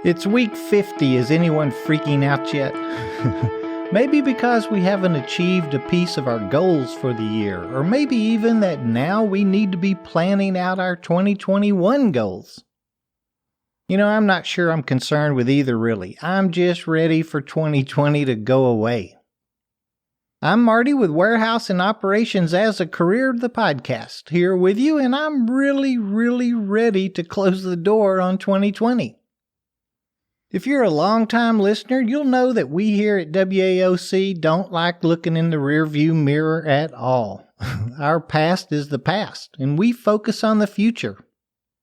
It's week 50. Is anyone freaking out yet? Maybe because we haven't achieved a piece of our goals for the year, or maybe even that now we need to be planning out our 2021 goals. I'm not sure I'm concerned with either really. I'm just ready for 2020 to go away. I'm Marty with Warehouse and Operations as a Career, the podcast, here with you, and I'm really ready to close the door on 2020. If you're a long-time listener, you'll know that we here at WAOC don't like looking in the rearview mirror at all. Our past is the past, and we focus on the future.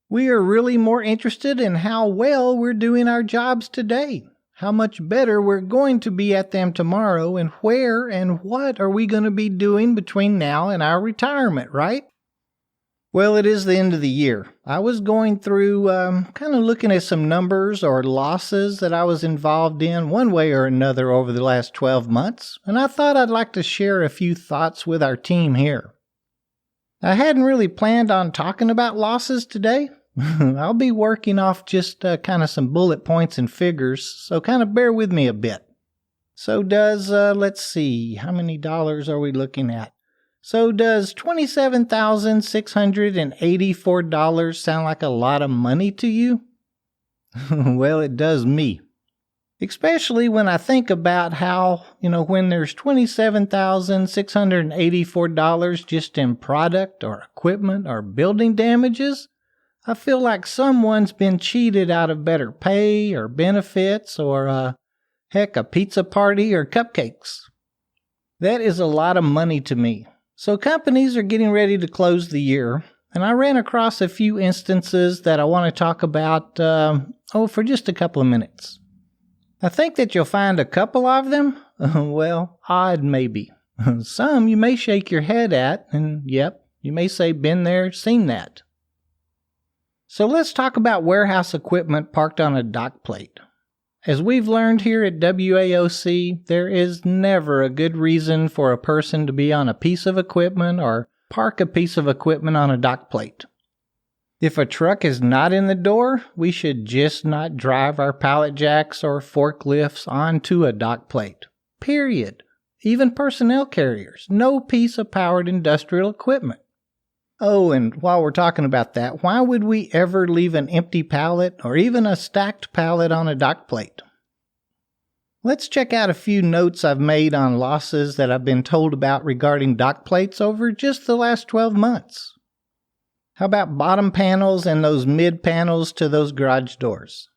We are really more interested in how well we're doing our jobs today, how much better we're going to be at them tomorrow, and where and what are we going to be doing between now and our retirement, right? Well, it is the end of the year. I was going through kind of looking at some numbers or losses that I was involved in one way or another over the last 12 months, and I thought I'd like to share a few thoughts with our team here. I hadn't really planned on talking about losses today. I'll be working off just kind of some bullet points and figures, so kind of bear with me a bit. So does, let's see, how many dollars are we looking at? So does $27,684 sound like a lot of money to you? Well, it does me. Especially when I think about how, when there's $27,684 just in product or equipment or building damages, I feel like someone's been cheated out of better pay or benefits or, heck, a pizza party or cupcakes. That is a lot of money to me. So companies are getting ready to close the year, and I ran across a few instances that I want to talk about, for just a couple of minutes. I think that you'll find a couple of them, odd maybe. Some you may shake your head at, and yep, you may say been there, seen that. So let's talk about warehouse equipment parked on a dock plate. As we've learned here at WAOC, there is never a good reason for a person to be on a piece of equipment or park a piece of equipment on a dock plate. If a truck is not in the door, we should just not drive our pallet jacks or forklifts onto a dock plate. Period. Even personnel carriers. No piece of powered industrial equipment. Oh, and while we're talking about that, why would we ever leave an empty pallet or even a stacked pallet on a dock plate? Let's check out a few notes I've made on losses that I've been told about regarding dock plates over just the last 12 months. How about bottom panels and those mid panels to those garage doors?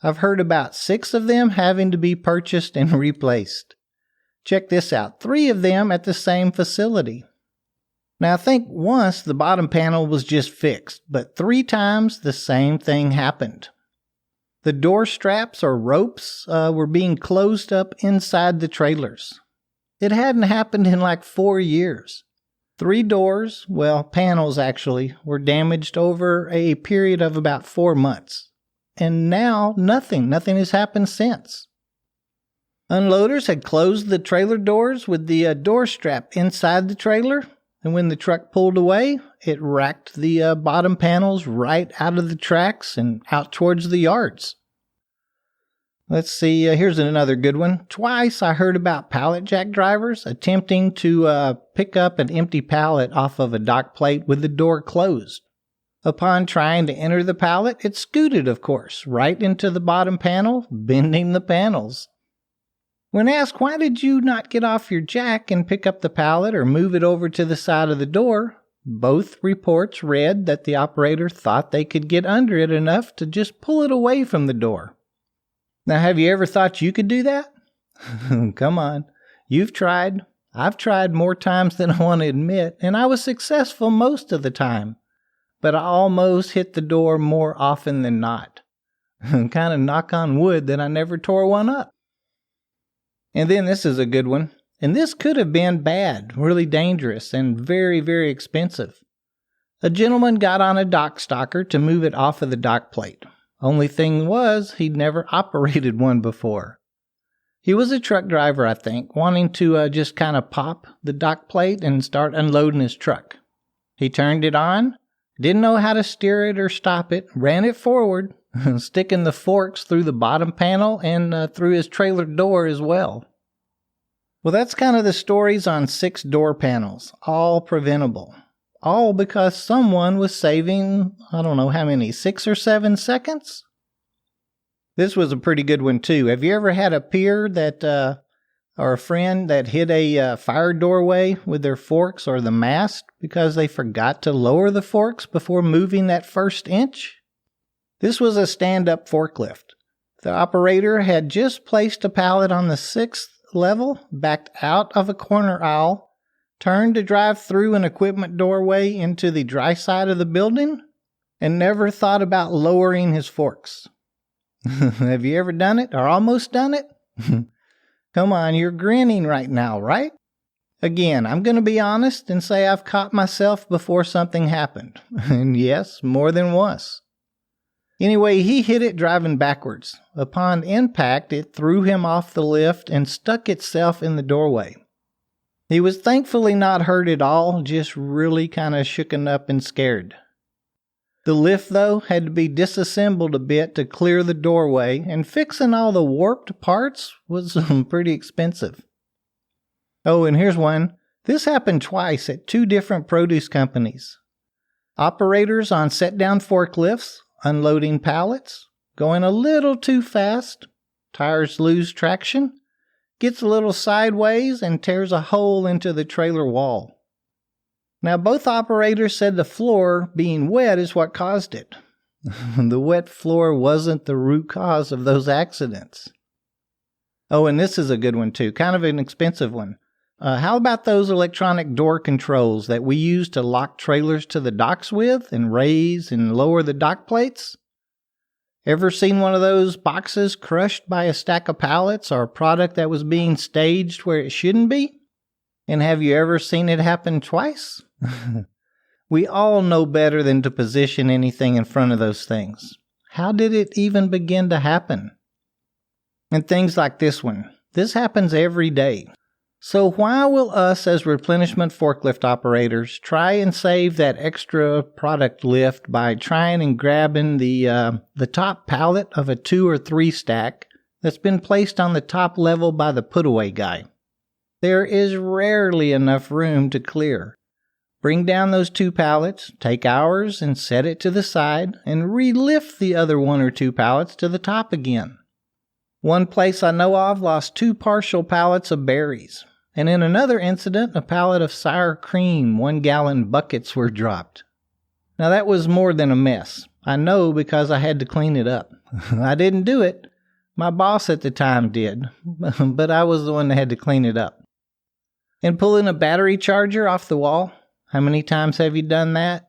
I've heard about 6 of them having to be purchased and replaced. Check this out, 3 of them at the same facility. Now, I think once the bottom panel was just fixed, but 3 times the same thing happened. The door straps or ropes were being closed up inside the trailers. It hadn't happened in like 4 years. 3 doors, panels actually, were damaged over a period of about 4 months. And now nothing has happened since. Unloaders had closed the trailer doors with the door strap inside the trailer. And when the truck pulled away, it racked the bottom panels right out of the tracks and out towards the yards. Let's see, here's another good one. Twice I heard about pallet jack drivers attempting to pick up an empty pallet off of a dock plate with the door closed. Upon trying to enter the pallet, it scooted, of course, right into the bottom panel, bending the panels. When asked, why did you not get off your jack and pick up the pallet or move it over to the side of the door, both reports read that the operator thought they could get under it enough to just pull it away from the door. Now, have you ever thought you could do that? Come on. You've tried. I've tried more times than I want to admit, and I was successful most of the time. But I almost hit the door more often than not. Kind of knock on wood that I never tore one up. And then this is a good one. And this could have been bad, really dangerous, and very expensive. A gentleman got on a dock stalker to move it off of the dock plate. Only thing was, he'd never operated one before. He was a truck driver, I think, wanting to just kind of pop the dock plate and start unloading his truck. He turned it on, didn't know how to steer it or stop it, ran it forward, sticking the forks through the bottom panel and through his trailer door as well. Well, that's kind of the stories on 6 door panels, all preventable. All because someone was saving, I don't know how many, 6 or 7 seconds? This was a pretty good one too. Have you ever had a peer that, or a friend that hit a fire doorway with their forks or the mast because they forgot to lower the forks before moving that first inch? This was a stand-up forklift. The operator had just placed a pallet on the 6th level, backed out of a corner aisle, turned to drive through an equipment doorway into the dry side of the building, and never thought about lowering his forks. Have you ever done it or almost done it? Come on, you're grinning right now, right? Again, I'm going to be honest and say I've caught myself before something happened. And yes, more than once. Anyway, he hit it driving backwards. Upon impact, it threw him off the lift and stuck itself in the doorway. He was thankfully not hurt at all, just really kind of shooken up and scared. The lift, though, had to be disassembled a bit to clear the doorway, and fixing all the warped parts was pretty expensive. Oh, and here's one. This happened twice at 2 different produce companies. Operators on set-down forklifts, unloading pallets, going a little too fast, tires lose traction, gets a little sideways and tears a hole into the trailer wall. Now, both operators said the floor being wet is what caused it. The wet floor wasn't the root cause of those accidents. Oh, and this is a good one too, kind of an expensive one. How about those electronic door controls that we use to lock trailers to the docks with and raise and lower the dock plates? Ever seen one of those boxes crushed by a stack of pallets or a product that was being staged where it shouldn't be? And have you ever seen it happen twice? We all know better than to position anything in front of those things. How did it even begin to happen? And things like this one. This happens every day. So why will us as replenishment forklift operators try and save that extra product lift by trying and grabbing the top pallet of a 2 or 3 stack that's been placed on the top level by the put-away guy? There is rarely enough room to clear. Bring down those 2 pallets, take ours and set it to the side, and re-lift the other 1 or 2 pallets to the top again. One place I know of lost 2 partial pallets of berries. And in another incident, a pallet of sour cream 1-gallon buckets were dropped. Now that was more than a mess. I know because I had to clean it up. I didn't do it. My boss at the time did, but I was the one that had to clean it up. And pulling a battery charger off the wall, how many times have you done that?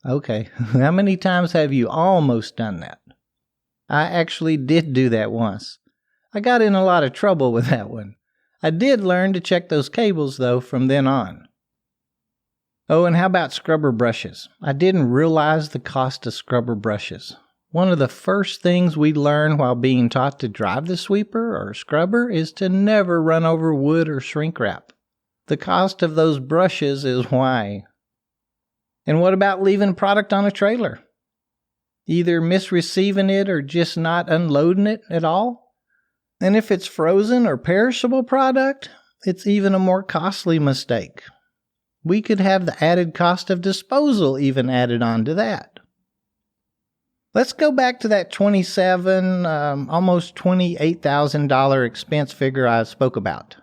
Okay, how many times have you almost done that? I actually did do that once. I got in a lot of trouble with that one. I did learn to check those cables, though, from then on. Oh, and how about scrubber brushes? I didn't realize the cost of scrubber brushes. One of the first things we learn while being taught to drive the sweeper or scrubber is to never run over wood or shrink wrap. The cost of those brushes is why. And what about leaving product on a trailer? Either misreceiving it or just not unloading it at all? And if it's frozen or perishable product, it's even a more costly mistake. We could have the added cost of disposal even added on to that. Let's go back to that almost $28,000 expense figure I spoke about.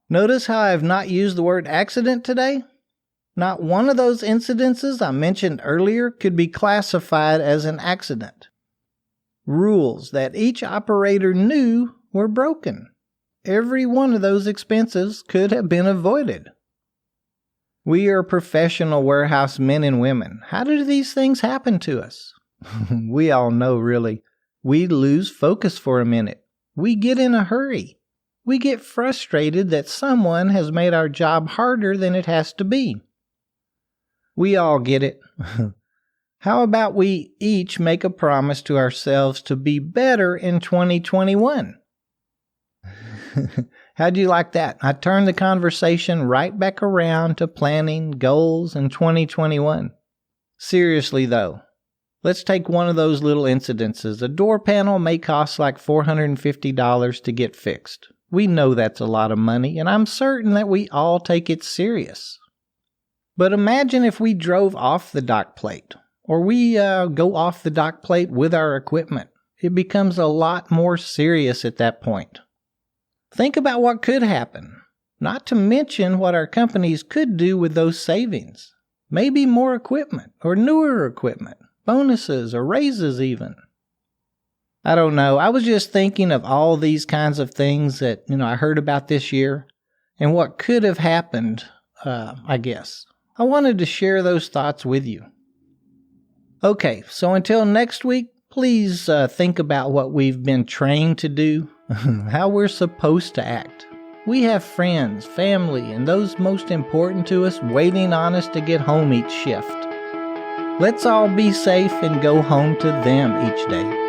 Notice how I have not used the word accident today? Not one of those incidences I mentioned earlier could be classified as an accident. Rules that each operator knew were broken. Every one of those expenses could have been avoided. We are professional warehouse men and women. How do these things happen to us? We all know, really. We lose focus for a minute. We get in a hurry. We get frustrated that someone has made our job harder than it has to be. We all get it. How about we each make a promise to ourselves to be better in 2021? How'd you like that? I turned the conversation right back around to planning, goals, and 2021. Seriously though, Let's take one of those little incidences. A door panel may cost like $450 to get fixed. We know that's a lot of money, and I'm certain that we all take it serious. But imagine if we drove off the dock plate, or we go off the dock plate with our equipment. It becomes a lot more serious at that point. Think about what could happen, not to mention what our companies could do with those savings. Maybe more equipment, or newer equipment, bonuses, or raises even. I don't know. I was just thinking of all these kinds of things that, I heard about this year and what could have happened, I guess. I wanted to share those thoughts with you. Okay, so until next week, please think about what we've been trained to do, how we're supposed to act. We have friends, family, and those most important to us waiting on us to get home each shift. Let's all be safe and go home to them each day.